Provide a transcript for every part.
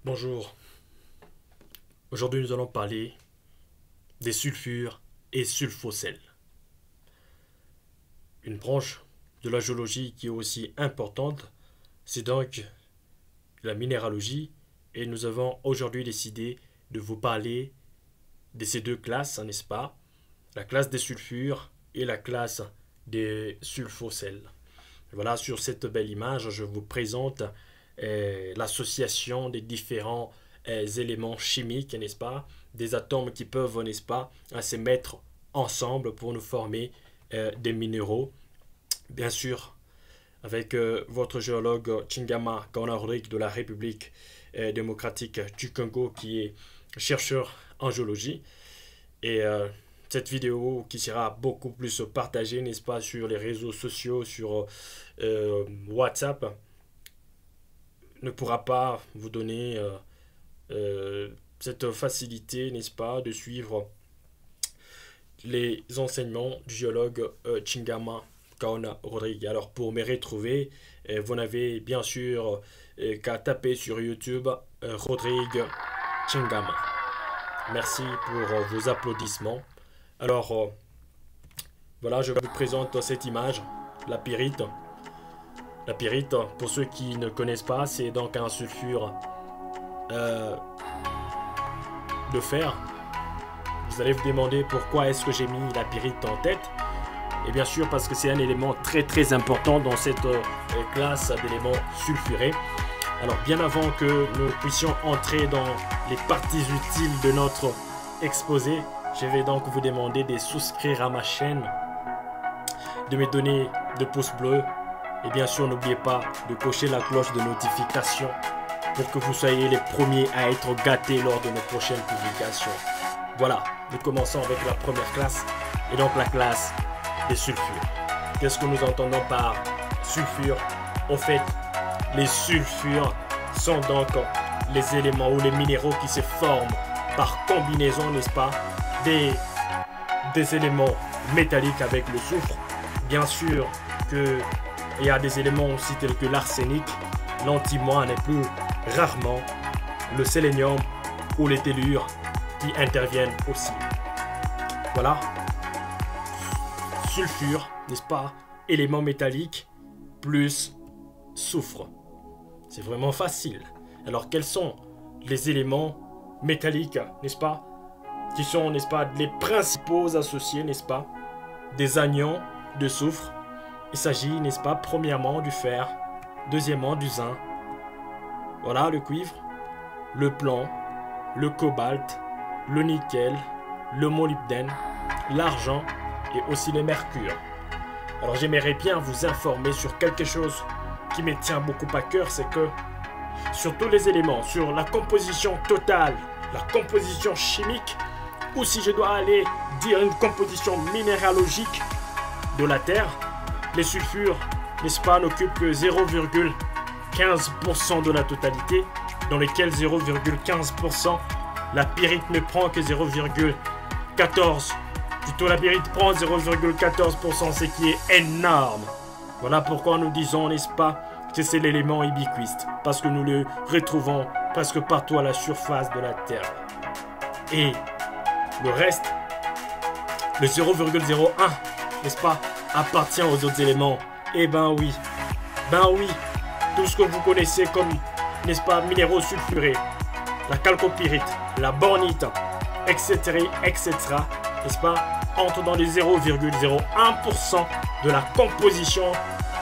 Bonjour, aujourd'hui nous allons parler des sulfures et sulfosels. Une branche de la géologie qui est aussi importante, c'est donc la minéralogie et nous avons aujourd'hui décidé de vous parler de ces deux classes, n'est-ce pas? La classe des sulfures et la classe des sulfosels. Voilà, sur cette belle image, je vous présente l'association des différents éléments chimiques, n'est-ce pas? Des atomes qui peuvent, n'est-ce pas, se mettre ensemble pour nous former des minéraux. Bien sûr, avec votre géologue Chingama Kaonarik de la République démocratique du Congo, qui est chercheur en géologie. Et cette vidéo qui sera beaucoup plus partagée, n'est-ce pas, sur les réseaux sociaux, sur WhatsApp, ne pourra pas vous donner cette facilité, n'est-ce pas, de suivre les enseignements du géologue Chingama Kaona Rodrigue. Alors pour me retrouver, vous n'avez bien sûr qu'à taper sur YouTube Rodrigue Chingama. Merci pour vos applaudissements. Alors voilà, je vous présente cette image, la pyrite. La pyrite, pour ceux qui ne connaissent pas, c'est donc un sulfure de fer. Vous allez vous demander pourquoi est-ce que j'ai mis la pyrite en tête. Et bien sûr parce que c'est un élément très important dans cette classe d'éléments sulfurés. Alors bien avant que nous puissions entrer dans les parties utiles de notre exposé, je vais donc vous demander de souscrire à ma chaîne, de me donner de pouces bleus et bien sûr n'oubliez pas de cocher la cloche de notification pour que vous soyez les premiers à être gâtés lors de nos prochaines publications. Voilà, nous commençons avec la première classe et donc la classe des sulfures. Qu'est-ce que nous entendons par sulfure? En fait, les sulfures sont donc les éléments ou les minéraux qui se forment par combinaison, n'est-ce pas, des éléments métalliques avec le soufre. Bien sûr qu'il y a des éléments aussi tels que l'arsenic, l'antimoine et plus rarement le sélénium ou les tellures qui interviennent aussi. Voilà. Sulfure, n'est-ce pas, élément métallique plus soufre. C'est vraiment facile. Alors quels sont les éléments métalliques, n'est-ce pas, qui sont, n'est-ce pas, les principaux associés, n'est-ce pas, des anions de soufre? Il s'agit, n'est-ce pas, premièrement du fer, deuxièmement du zinc, voilà, le cuivre, le plomb, le cobalt, le nickel, le molybdène, l'argent et aussi le mercure. Alors j'aimerais bien vous informer sur quelque chose qui me tient beaucoup à cœur, c'est que sur tous les éléments, sur la composition totale, la composition chimique, ou si je dois aller dire une composition minéralogique de la Terre, les sulfures, n'est-ce pas, n'occupent que 0,15% de la totalité, dans lesquels 0,15%, la pyrite ne prend que 0,14%. Plutôt la pyrite prend 0,14%, ce qui est énorme. Voilà pourquoi nous disons, n'est-ce pas, que c'est l'élément ubiquiste, parce que nous le retrouvons presque partout à la surface de la Terre. Et le reste, le 0,01, n'est-ce pas, appartient aux autres éléments. Eh ben oui, tout ce que vous connaissez comme, n'est-ce pas, minéraux sulfurés, la chalcopyrite, la bornite, etc., n'est-ce pas, entre dans les 0,01% de la composition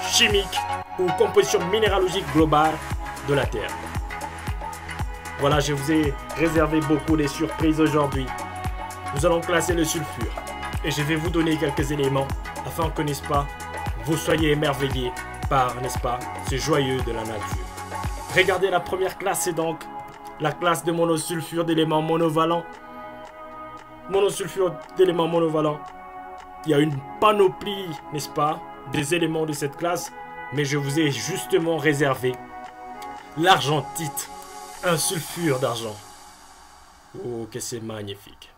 chimique ou composition minéralogique globale de la Terre. Voilà, je vous ai réservé beaucoup de surprises aujourd'hui. Nous allons classer le sulfure et je vais vous donner quelques éléments afin que, n'est-ce pas, vous soyez émerveillés par, n'est-ce pas, ce joyeux de la nature. Regardez, la première classe, c'est donc la classe de monosulfure d'éléments monovalents. Monosulfure d'éléments monovalents. Il y a une panoplie, n'est-ce pas, des éléments de cette classe, mais je vous ai justement réservé l'argentite, un sulfure d'argent. Oh, que c'est magnifique.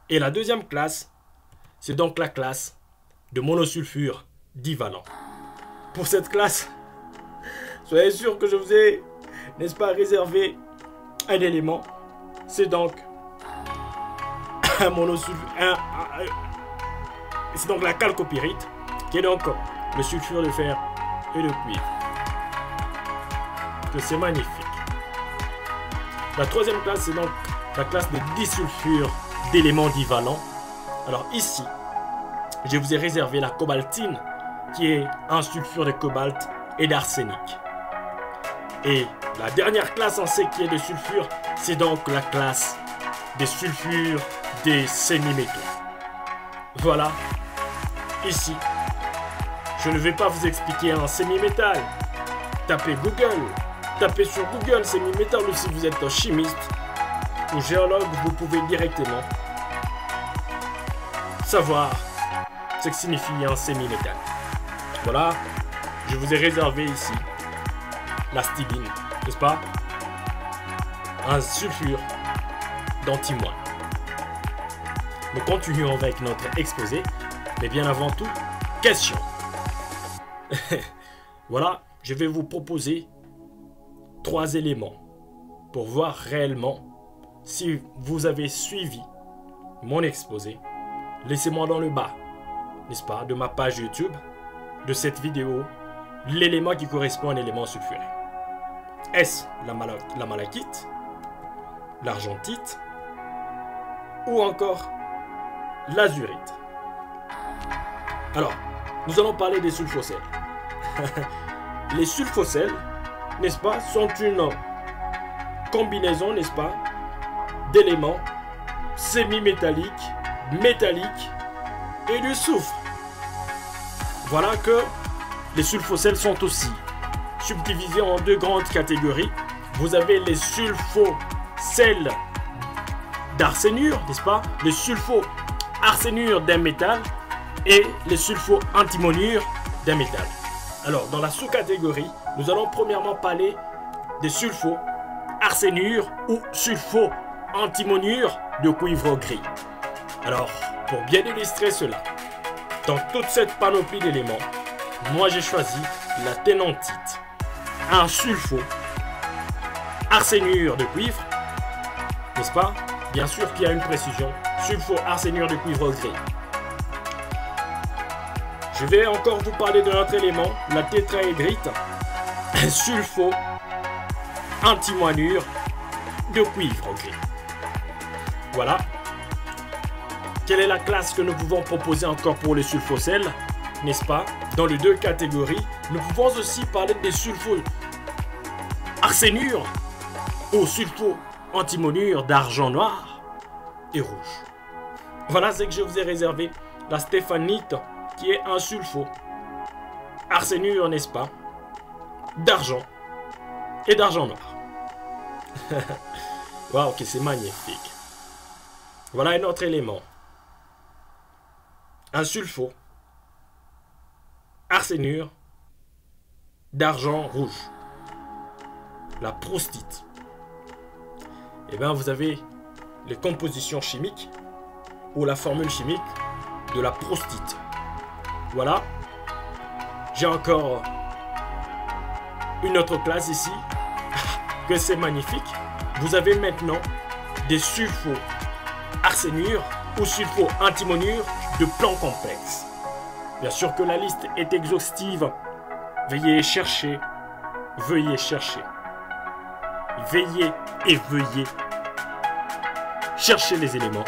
Et la deuxième classe, c'est donc la classe de monosulfure divalent. Pour cette classe, soyez sûr que je vous ai n'est-ce pas, réserver un élément. C'est donc un monosulfure, c'est donc la chalcopyrite, qui est donc le sulfure de fer et de cuivre. Que c'est magnifique. La troisième classe, c'est donc la classe de disulfure d'éléments divalents. Alors ici, je vous ai réservé la cobaltine, qui est un sulfure de cobalt et d'arsenic. Et la dernière classe en C qui est de sulfure, c'est donc la classe des sulfures des semi-métaux. Voilà. Ici, je ne vais pas vous expliquer un semi-métal. Tapez Google. Tapez sur Google semi-métal, ou si vous êtes un chimiste ou géologue, vous pouvez directement savoir ce que signifie un semi-métal. Voilà, je vous ai réservé ici la stibine, n'est-ce pas? Un sulfure d'antimoine. Nous continuons avec notre exposé, mais bien avant tout, question. Voilà, je vais vous proposer 3 éléments pour voir réellement si vous avez suivi mon exposé. Laissez-moi dans le bas, n'est-ce pas, de ma page YouTube, de cette vidéo, l'élément qui correspond à un élément sulfuré. Est-ce la malachite, l'argentite ou encore l'azurite? Alors, nous allons parler des sulfosels. Les sulfosels, n'est-ce pas, sont une combinaison, n'est-ce pas, d'éléments semi-métalliques, métalliques et de soufre. Voilà que les sulfosels sont aussi subdivisés en 2 grandes catégories. Vous avez les sulfosels d'arsénure, n'est-ce pas, les sulfo-arsénure d'un métal et les sulfo-antimonure d'un métal. Alors, dans la sous-catégorie, nous allons premièrement parler des sulfo-arsénure ou sulfo-antimonure de cuivre gris. Alors, pour bien illustrer cela, dans toute cette panoplie d'éléments, moi j'ai choisi la ténantite, un sulfo-arsénure de cuivre, n'est-ce pas? Bien sûr qu'il y a une précision, sulfo-arsénure de cuivre gris. Je vais encore vous parler de notre élément, la tétraédrite, un sulfo-antimoinure de cuivre gris. Voilà. Quelle est la classe que nous pouvons proposer encore pour les sulfosels, n'est-ce pas? Dans les 2 catégories, nous pouvons aussi parler des sulfo-arsénure ou sulfo-antimonure d'argent noir et rouge. Voilà ce que je vous ai réservé. La stéphanite, qui est un sulfo-arsénure, n'est-ce pas, d'argent et d'argent noir. Waouh, que c'est magnifique. Voilà un autre élément. Un sulfo-arsénure d'argent rouge. La proustite. Et bien, vous avez les compositions chimiques ou la formule chimique de la proustite. Voilà. J'ai encore une autre classe ici. Que c'est magnifique. Vous avez maintenant des sulfo-arsénure ou sulfo-antimonure de plans complexes. Bien sûr que la liste est exhaustive. Veuillez chercher. Veuillez chercher. Veillez et veuillez chercher les éléments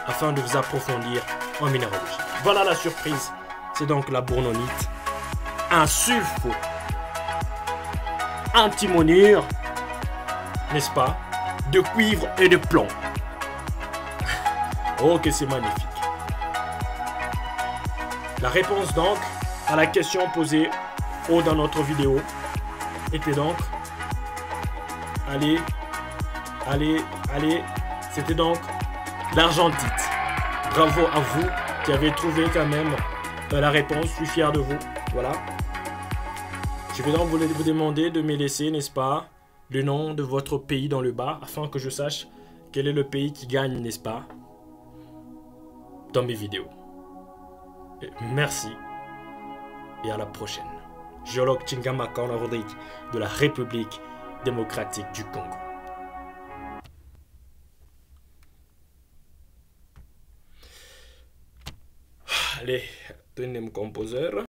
afin de vous approfondir en minéralogie. Voilà la surprise. C'est donc la bournonite. Un sulfo-antimonure, n'est-ce pas, de cuivre et de plomb. Oh, que c'est magnifique. La réponse donc à la question posée haut dans notre vidéo était donc allez, c'était donc l'argentite. Bravo à vous qui avez trouvé quand même la réponse, je suis fier de vous. Voilà. Je vais donc vous demander de me laisser, n'est-ce pas, le nom de votre pays dans le bas, afin que je sache quel est le pays qui gagne, n'est-ce pas, dans mes vidéos. Et merci et à la prochaine. Géologue Chingamaka Rodrigue de la République démocratique du Congo. Allez, deuxième composeur.